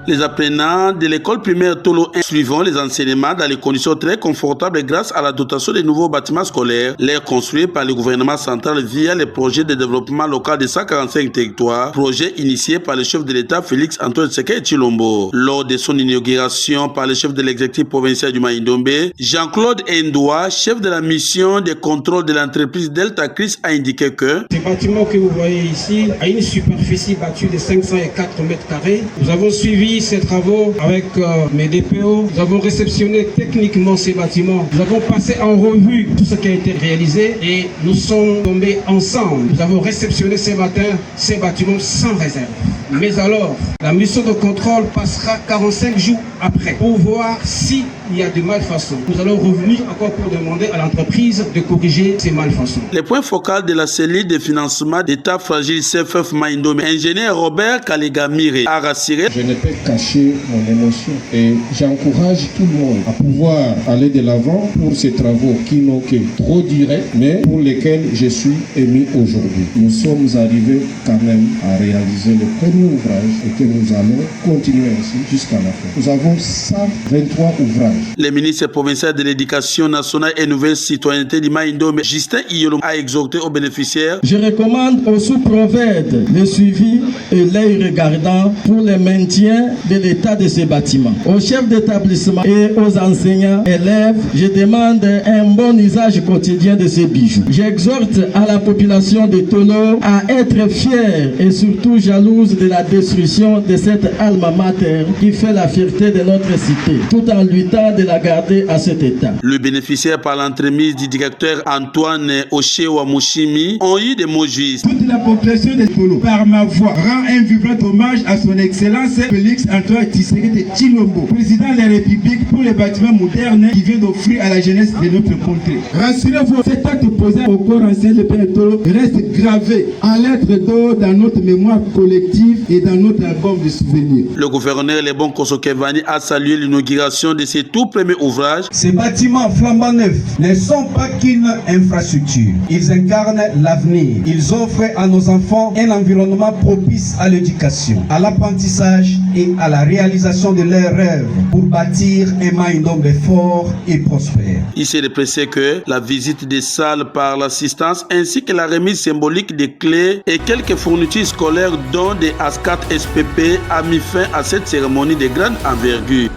Les apprenants de l'école primaire Tolo 1 suivront les enseignements dans les conditions très confortables grâce à la dotation des nouveaux bâtiments scolaires, l'air construit par le gouvernement central via les projets de développement local de 145 territoires, projet initié par le chef de l'État Félix Antoine Tshisekedi Tshilombo. Lors de son inauguration par le chef de l'exécutif provincial du Mai-Ndombe, Jean-Claude Ndoua, chef de la mission de contrôle de l'entreprise Delta Chris, a indiqué que ce bâtiment que vous voyez ici a une superficie battue de 504 mètres carrés. Nous avons suivi ces travaux avec mes DPO. Nous avons réceptionné techniquement ces bâtiments. Nous avons passé en revue tout ce qui a été réalisé et nous sommes tombés ensemble. Nous avons réceptionné ce matin ces bâtiments sans réserve. Mais alors, la mission de contrôle passera 45 jours après pour voir s'il y a des malfaçons. Nous allons revenir encore pour demander à l'entreprise de corriger ces malfaçons. Le point focal de la cellule de financement d'État fragile CFF Mai-Ndombe, ingénieur Robert Kalegamire, a rassuré. Je ne peux cacher mon émotion et j'encourage tout le monde à pouvoir aller de l'avant pour ces travaux qui n'ont que trop duré, mais pour lesquels je suis émis aujourd'hui. Nous sommes arrivés quand même à réaliser le premier ouvrage et que nous allons continuer ainsi jusqu'à la fin. Nous avons 123 ouvrages. Le ministre provincial de l'Éducation nationale et nouvelle citoyenneté du Mai-Ndombe, Justin Iyolo, a exhorté aux bénéficiaires. Je recommande aux sous-prophètes le suivi et l'œil regardant pour le maintien de l'état de ces bâtiments. Aux chefs d'établissement et aux enseignants, élèves, je demande un bon usage quotidien de ces bijoux. J'exhorte à la population de Tolo à être fière et surtout jalouse de la destruction de cette alma mater qui fait la fierté de notre cité, tout en luttant de la garder à cet état. Le bénéficiaire par l'entremise du directeur Antoine Ochewa Mushimi ont eu des mots justes. Toute la population de Tolo, par ma voix, rend un vibrant hommage à son excellence Félix Antoine Tshisekedi Tshilombo, président de la République pour les bâtiments modernes qu'il vient d'offrir à la jeunesse de notre contrée. Rassurez-vous, cet acte posé au corps ancien de Père Tolo reste gravé en lettres d'or dans notre mémoire collective et dans notre album de souvenirs. Le gouverneur Lebon Kosokevani a salué l'inauguration de ses tout premiers ouvrages. Ces bâtiments flambant neufs ne sont pas qu'une infrastructure. Ils incarnent l'avenir. Ils offrent à nos enfants un environnement propice à l'éducation, à l'apprentissage et à la réalisation de leurs rêves pour bâtir un Mai-Ndombe fort et prospère. Il s'est précisé que la visite des salles par l'assistance ainsi que la remise symbolique des clés et quelques fournitures scolaires dont des ASCAT SPP a mis fin à cette cérémonie de grande envergure.